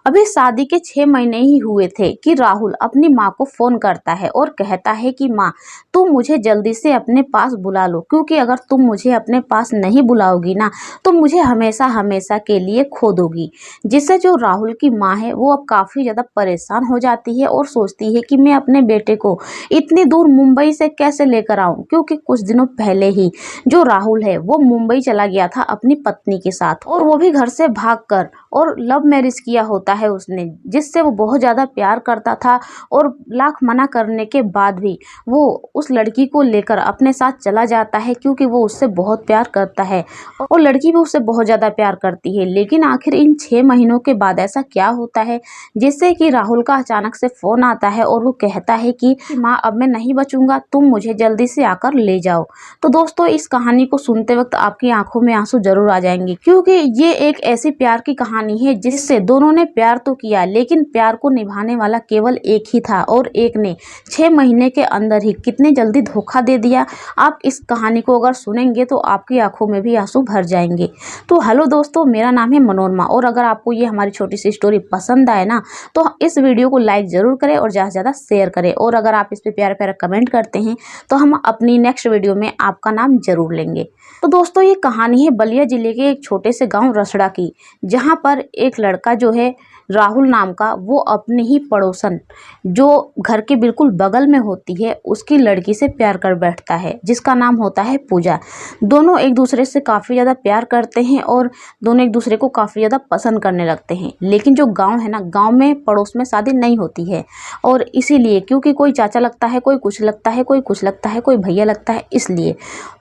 अभी शादी के 6 महीने ही हुए थे कि राहुल अपनी माँ को फ़ोन करता है और कहता है कि माँ, तुम मुझे जल्दी से अपने पास बुला लो, क्योंकि अगर तुम मुझे अपने पास नहीं बुलाओगी ना तो मुझे हमेशा हमेशा के लिए खो दोगी। जिससे जो राहुल की माँ है वो अब काफ़ी ज़्यादा परेशान हो जाती है और सोचती है कि मैं अपने बेटे को इतनी दूर मुंबई से कैसे लेकर आऊँ, क्योंकि कुछ दिनों पहले ही जो राहुल है वो मुंबई चला गया था अपनी पत्नी के साथ, और वो भी घर से भागकर, और लव मैरिज किया होता है उसने, जिससे वो बहुत ज़्यादा प्यार करता था। और लाख मना करने के बाद भी वो उस लड़की को लेकर अपने साथ चला जाता है, क्योंकि वो उससे बहुत प्यार करता है और लड़की भी उससे बहुत ज़्यादा प्यार करती है। लेकिन आखिर इन 6 महीनों के बाद ऐसा क्या होता है जिससे कि राहुल का अचानक से फ़ोन आता है और वो कहता है कि माँ, अब मैं नहीं बचूंगा, तुम मुझे जल्दी से आकर ले जाओ। तो दोस्तों, इस कहानी को सुनते वक्त आपकी आंखों में आंसू जरूर आ जाएंगे, क्योंकि ये एक ऐसी प्यार की कहानी है जिससे दोनों ने प्यार तो किया, लेकिन प्यार को निभाने वाला केवल एक ही था और एक ने 6 महीने के अंदर ही कितने जल्दी धोखा दे दिया। आप इस कहानी को अगर सुनेंगे तो आपकी आंखों में भी आंसू भर जाएंगे। तो हेलो दोस्तों, मेरा नाम है मनोरमा, और अगर आपको ये हमारी छोटी सी स्टोरी पसंद आए ना तो इस वीडियो को लाइक जरूर करें और ज़्यादा से ज़्यादा शेयर करें, और अगर आप इस पर प्यारा प्यारा कमेंट करते हैं तो हम अपनी नेक्स्ट वीडियो में आपका नाम जरूर लेंगे। तो दोस्तों, ये कहानी है बलिया जिले के एक छोटे से गांव रसड़ा की, जहां पर एक लड़का जो है राहुल नाम का, वो अपने ही पड़ोसन जो घर के बिल्कुल बगल में होती है उसकी लड़की से प्यार कर बैठता है, जिसका नाम होता है पूजा। दोनों एक दूसरे से काफ़ी ज़्यादा प्यार करते हैं और दोनों एक दूसरे को काफ़ी ज़्यादा पसंद करने लगते हैं। लेकिन जो गांव है ना, गांव में पड़ोस में शादी नहीं होती है, और इसीलिए क्योंकि कोई चाचा लगता है, कोई कुछ लगता है, कोई कुछ लगता है, कोई भैया लगता है, इसलिए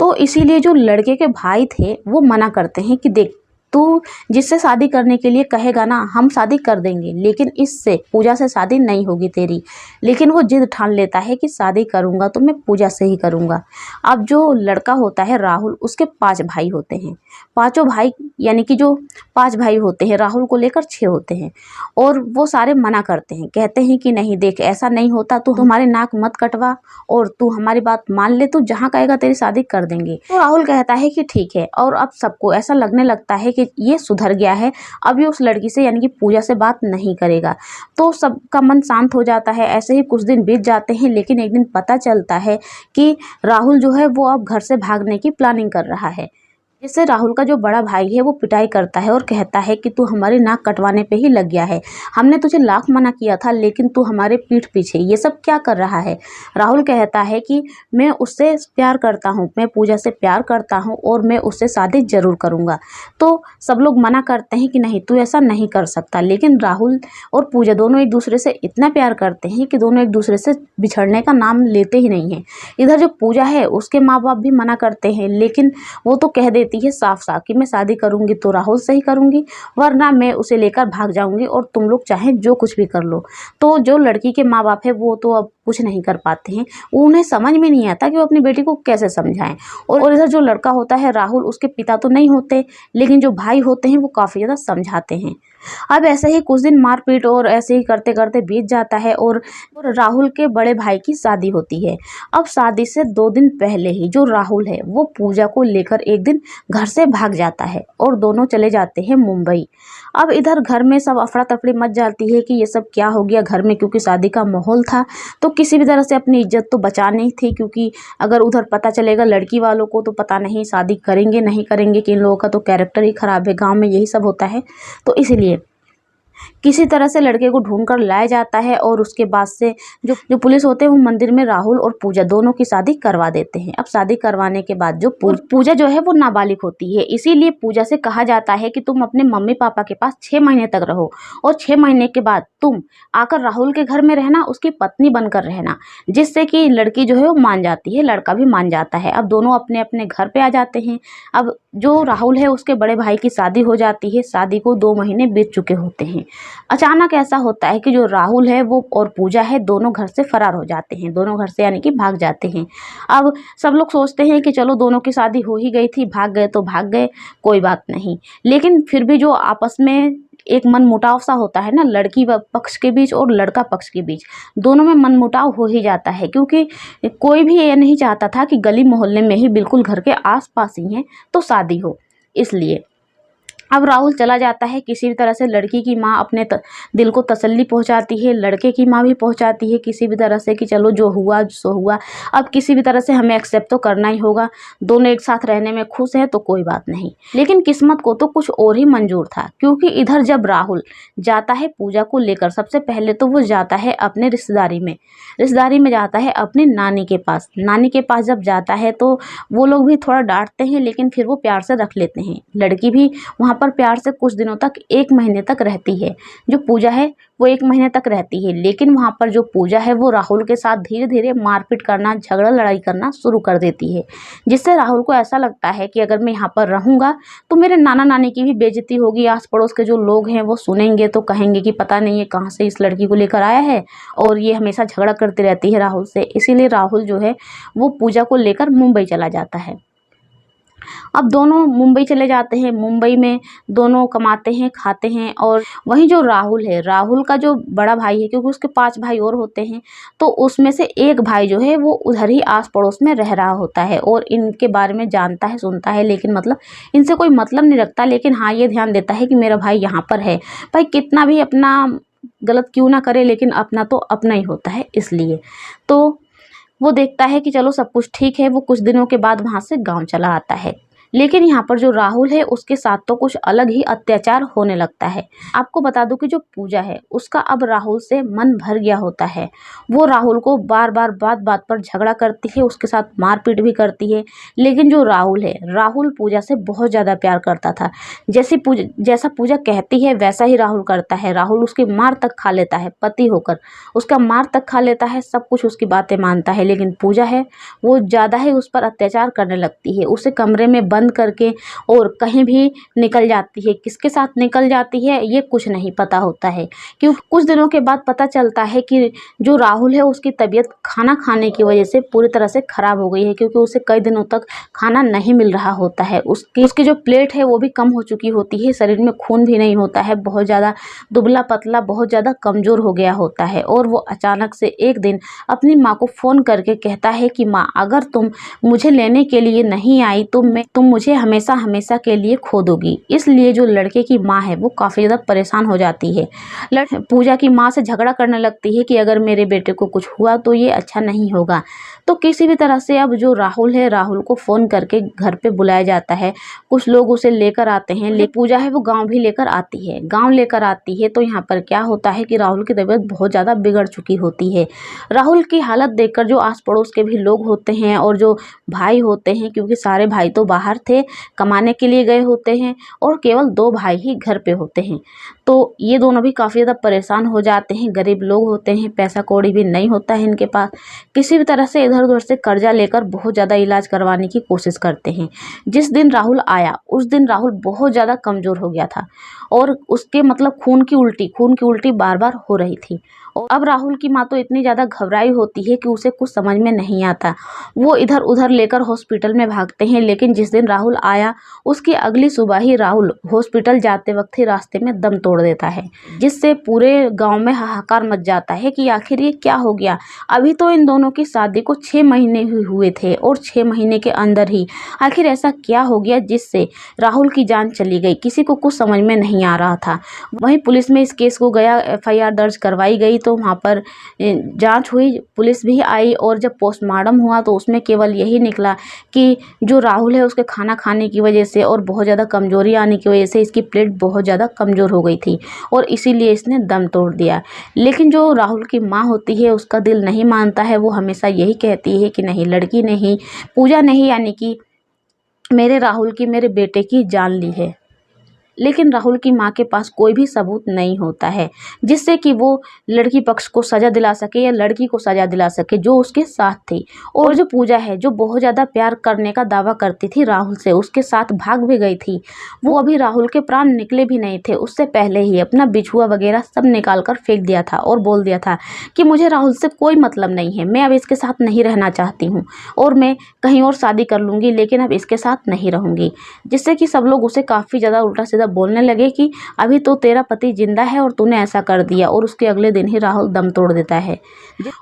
तो इसीलिए जो लड़के के भाई थे वो मना करते हैं कि देख, तू जिससे शादी करने के लिए कहेगा ना हम शादी कर देंगे, लेकिन इससे पूजा से शादी नहीं होगी तेरी। लेकिन वो जिद ठान लेता है कि शादी करूंगा तो मैं पूजा से ही करूंगा। अब जो लड़का होता है राहुल, उसके 5 भाई होते हैं। पांचों भाई यानी कि जो 5 भाई होते हैं, राहुल को लेकर 6 होते हैं, और वो सारे मना करते हैं, कहते हैं कि नहीं देख, ऐसा नहीं होता, तू हमारे नाक मत कटवा और तू हमारी बात मान ले, तू जहाँ कहेगा तेरी शादी कर देंगे। तो राहुल कहता है कि ठीक है, और अब सबको ऐसा लगने लगता है कि ये सुधर गया है, अब ये उस लड़की से यानी कि पूजा से बात नहीं करेगा। तो सबका मन शांत हो जाता है। ऐसे ही कुछ दिन बीत जाते हैं, लेकिन एक दिन पता चलता है कि राहुल जो है वो अब घर से भागने की प्लानिंग कर रहा है, जिससे राहुल का जो बड़ा भाई है वो पिटाई करता है और कहता है कि तू हमारी नाक कटवाने पे ही लग गया है, हमने तुझे लाख मना किया था, लेकिन तू हमारे पीठ पीछे ये सब क्या कर रहा है। राहुल कहता है कि मैं उससे प्यार करता हूँ, मैं पूजा से प्यार करता हूँ और मैं उससे शादी जरूर करूँगा। तो सब लोग मना करते हैं कि नहीं, तू ऐसा नहीं कर सकता, लेकिन राहुल और पूजा दोनों एक दूसरे से इतना प्यार करते हैं कि दोनों एक दूसरे से बिछड़ने का नाम लेते ही नहीं हैं। इधर जो पूजा है उसके माँ बाप भी मना करते हैं, लेकिन वो तो कह देती है साफ साफ कि मैं शादी करूंगी तो राहुल से ही करूंगी, वरना मैं उसे लेकर भाग जाऊंगी और तुम लोग चाहे जो कुछ भी कर लो। तो जो लड़की के माँ बाप है वो तो अब कुछ नहीं कर पाते हैं, उन्हें समझ में नहीं आता कि वो अपनी बेटी को कैसे समझाएं। और इधर जो लड़का होता है राहुल, उसके पिता तो नहीं होते, लेकिन जो भाई होते हैं वो काफ़ी ज़्यादा समझाते हैं। अब ऐसे ही कुछ दिन मारपीट और ऐसे ही करते करते बीत जाता है, और राहुल के बड़े भाई की शादी होती है। अब शादी से 2 दिन पहले ही जो राहुल है वो पूजा को लेकर एक दिन घर से भाग जाता है और दोनों चले जाते हैं मुंबई। अब इधर घर में सब अफरा तफरी मच जाती है कि ये सब क्या हो गया घर में, क्योंकि शादी का माहौल था तो किसी भी तरह से अपनी इज्जत तो बचानी थी, क्योंकि अगर उधर पता चलेगा लड़की वालों को तो पता नहीं शादी करेंगे नहीं करेंगे, कि इन लोगों का तो कैरेक्टर ही ख़राब है, गांव में यही सब होता है। तो इसलिए किसी तरह से लड़के को ढूंढ कर लाया जाता है, और उसके बाद से जो पुलिस होते हैं वो मंदिर में राहुल और पूजा दोनों की शादी करवा देते हैं। अब शादी करवाने के बाद जो पूजा जो है वो नाबालिग होती है, इसीलिए पूजा से कहा जाता है कि तुम अपने मम्मी पापा के पास 6 महीने तक रहो, और 6 महीने के बाद तुम आकर राहुल के घर में रहना, उसकी पत्नी बनकर रहना, जिससे कि लड़की जो है वो मान जाती है, लड़का भी मान जाता है। अब दोनों अपने अपने घर पे आ जाते हैं। अब जो राहुल है उसके बड़े भाई की शादी हो जाती है, शादी को 2 महीने बीत चुके होते हैं। अचानक ऐसा होता है कि जो राहुल है वो और पूजा है दोनों घर से फरार हो जाते हैं, दोनों घर से यानी कि भाग जाते हैं। अब सब लोग सोचते हैं कि चलो दोनों की शादी हो ही गई थी, भाग गए तो भाग गए, कोई बात नहीं। लेकिन फिर भी जो आपस में एक मन मुटाव सा होता है ना, लड़की पक्ष के बीच और लड़का पक्ष के बीच, दोनों में मन मुटाव हो ही जाता है, क्योंकि कोई भी ये नहीं चाहता था कि गली मोहल्ले में ही बिल्कुल घर के आस पास ही हैं तो शादी हो। इसलिए अब राहुल चला जाता है। किसी भी तरह से लड़की की माँ अपने दिल को तसल्ली पहुंचाती है, लड़के की माँ भी पहुंचाती है किसी भी तरह से कि चलो जो हुआ सो हुआ, अब किसी भी तरह से हमें एक्सेप्ट तो करना ही होगा, दोनों एक साथ रहने में खुश हैं तो कोई बात नहीं। लेकिन किस्मत को तो कुछ और ही मंजूर था, क्योंकि इधर जब राहुल जाता है पूजा को लेकर, सबसे पहले तो वो जाता है अपने रिश्तेदारी में जाता है अपनी नानी के पास। नानी के पास जब जाता है तो वो लोग भी थोड़ा डांटते हैं, लेकिन फिर वो प्यार से रख लेते हैं। लड़की भी वहाँ पर प्यार से कुछ दिनों तक, 1 महीने तक रहती है। जो पूजा है वो 1 महीने तक रहती है, लेकिन वहाँ पर जो पूजा है वो राहुल के साथ धीरे धीरे मारपीट करना, झगड़ा लड़ाई करना शुरू कर देती है, जिससे राहुल को ऐसा लगता है कि अगर मैं यहाँ पर रहूँगा तो मेरे नाना नानी की भी बेइज्जती होगी, आस पड़ोस के जो लोग हैं वो सुनेंगे तो कहेंगे कि पता नहीं है कहाँ से इस लड़की को लेकर आया है, और ये हमेशा झगड़ा करती रहती है राहुल से। इसीलिए राहुल जो है वो पूजा को लेकर मुंबई चला जाता है। अब दोनों मुंबई चले जाते हैं। मुंबई में दोनों कमाते हैं, खाते हैं। और वहीं जो राहुल है, राहुल का जो बड़ा भाई है, क्योंकि उसके 5 भाई और होते हैं, तो उसमें से एक भाई जो है वो उधर ही आस पड़ोस में रह रहा होता है और इनके बारे में जानता है, सुनता है, लेकिन मतलब इनसे कोई मतलब नहीं रखता। लेकिन हाँ, ये ध्यान देता है कि मेरा भाई यहाँ पर है। भाई कितना भी अपना गलत क्यों ना करे, लेकिन अपना तो अपना ही होता है। इसलिए तो वो देखता है कि चलो सब कुछ ठीक है। वो कुछ दिनों के बाद वहाँ से गाँव चला आता है। लेकिन यहाँ पर जो राहुल है उसके साथ तो कुछ अलग ही अत्याचार होने लगता है। आपको बता दूं कि जो पूजा है उसका अब राहुल से मन भर गया होता है। वो राहुल को बार बार बात बात पर झगड़ा करती है, उसके साथ मारपीट भी करती है। लेकिन जो राहुल है, राहुल पूजा से बहुत ज़्यादा प्यार करता था। जैसा पूजा कहती है वैसा ही राहुल करता है। राहुल उसकी मार तक खा लेता है, पति होकर उसका मार तक खा लेता है, सब कुछ उसकी बातें मानता है। लेकिन पूजा है वो ज़्यादा ही उस पर अत्याचार करने लगती है, उसे कमरे में बंद करके और कहीं भी निकल जाती है। किसके साथ निकल जाती है ये कुछ नहीं पता होता है, क्योंकि कुछ दिनों के बाद पता चलता है कि जो राहुल है उसकी तबीयत खाना खाने की वजह से पूरी तरह से खराब हो गई है, क्योंकि उसे कई दिनों तक खाना नहीं मिल रहा होता है। उसकी जो प्लेट है वो भी कम हो चुकी होती है, शरीर में खून भी नहीं होता है, बहुत ज़्यादा दुबला पतला, बहुत ज़्यादा कमज़ोर हो गया होता है। और वो अचानक से एक दिन अपनी माँ को फ़ोन करके कहता है कि माँ, अगर तुम मुझे लेने के लिए नहीं आई तो तुम मुझे हमेशा हमेशा के लिए खो दोगी। इसलिए जो लड़के की माँ है वो काफ़ी ज़्यादा परेशान हो जाती है। पूजा की माँ से झगड़ा करने लगती है कि अगर मेरे बेटे को कुछ हुआ तो ये अच्छा नहीं होगा। तो किसी भी तरह से अब जो राहुल है, राहुल को फ़ोन करके घर पे बुलाया जाता है। कुछ लोग उसे लेकर आते हैं। पूजा है वो गाँव भी लेकर आती है। गाँव लेकर आती है तो यहाँ पर क्या होता है कि राहुल की तबीयत बहुत ज़्यादा बिगड़ चुकी होती है। राहुल की हालत देखकर जो आस पड़ोस के भी लोग होते हैं और जो भाई होते हैं, क्योंकि सारे भाई तो बाहर थे, कमाने के लिए गए होते हैं और केवल 2 भाई ही घर पे होते हैं, तो ये दोनों भी काफ़ी ज़्यादा परेशान हो जाते हैं। गरीब लोग होते हैं, पैसा कौड़ी भी नहीं होता है इनके पास। किसी भी तरह से इधर उधर से कर्जा लेकर बहुत ज़्यादा इलाज करवाने की कोशिश करते हैं। जिस दिन राहुल आया उस दिन राहुल बहुत ज़्यादा कमज़ोर हो गया था और उसके मतलब खून की उल्टी बार बार हो रही थी। और अब राहुल की माँ तो इतनी ज़्यादा घबराई होती है कि उसे कुछ समझ में नहीं आता। वो इधर उधर लेकर हॉस्पिटल में भागते हैं। लेकिन जिस दिन राहुल आया उसकी अगली सुबह ही राहुल हॉस्पिटल जाते वक्त ही रास्ते में दम तोड़ देता है, जिससे पूरे गांव में हाहाकार मच जाता है कि आखिर ये क्या हो गया। अभी तो इन दोनों की शादी को 6 महीने ही हुए थे और 6 महीने के अंदर ही आखिर ऐसा क्या हो गया जिससे राहुल की जान चली गई। किसी को कुछ समझ में नहीं आ रहा था। वहीं पुलिस में इस केस को गया, FIR दर्ज करवाई गई, तो वहाँ पर जांच हुई, पुलिस भी आई और जब पोस्टमार्टम हुआ तो उसमें केवल यही निकला कि जो राहुल है उसके खाना खाने की वजह से और बहुत ज़्यादा कमजोरी आने की वजह से इसकी प्लेट बहुत ज़्यादा कमज़ोर हो गई थी और इसीलिए इसने दम तोड़ दिया। लेकिन जो राहुल की माँ होती है उसका दिल नहीं मानता है। वो हमेशा यही कहती है कि नहीं, लड़की नहीं, पूजा नहीं, यानी कि मेरे राहुल की, मेरे बेटे की जान ली है। लेकिन राहुल की माँ के पास कोई भी सबूत नहीं होता है जिससे कि वो लड़की पक्ष को सज़ा दिला सके या लड़की को सज़ा दिला सके जो उसके साथ थी। और जो पूजा है जो बहुत ज़्यादा प्यार करने का दावा करती थी राहुल से, उसके साथ भाग भी गई थी, वो अभी राहुल के प्राण निकले भी नहीं थे उससे पहले ही अपना बिछुआ वगैरह सब निकाल कर फेंक दिया था और बोल दिया था कि मुझे राहुल से कोई मतलब नहीं है, मैं अब इसके साथ नहीं रहना चाहती हूँ और मैं कहीं और शादी कर लूँगी, लेकिन अब इसके साथ नहीं रहूँगी। जिससे कि सब लोग उसे काफ़ी ज़्यादा उल्टा सीधा ज़्यादा बोलने लगे कि अभी तो तेरा पति जिंदा है और तूने ऐसा कर दिया, और उसके अगले दिन ही राहुल दम तोड़ देता है।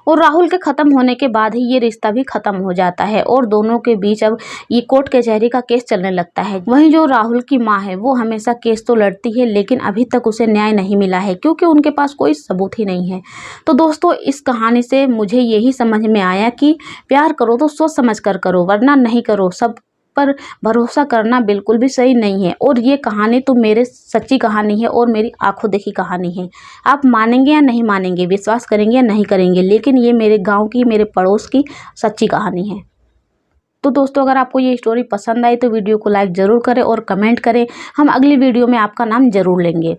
और राहुल के ख़त्म होने के बाद ही ये रिश्ता भी ख़त्म हो जाता है और दोनों के बीच अब ये कोर्ट कचहरी का केस चलने लगता है। वहीं जो राहुल की माँ है वो हमेशा केस तो लड़ती है, लेकिन अभी तक उसे न्याय नहीं मिला है क्योंकि उनके पास कोई सबूत ही नहीं है। तो दोस्तों, इस कहानी से मुझे यही समझ में आया कि प्यार करो तो सोच समझ कर करो, वरना नहीं करो। सब पर भरोसा करना बिल्कुल भी सही नहीं है। और ये कहानी तो मेरे सच्ची कहानी है और मेरी आंखों देखी कहानी है। आप मानेंगे या नहीं मानेंगे, विश्वास करेंगे या नहीं करेंगे, लेकिन ये मेरे गांव की, मेरे पड़ोस की सच्ची कहानी है। तो दोस्तों, अगर आपको ये स्टोरी पसंद आई तो वीडियो को लाइक ज़रूर करें और कमेंट करें। हम अगली वीडियो में आपका नाम ज़रूर लेंगे।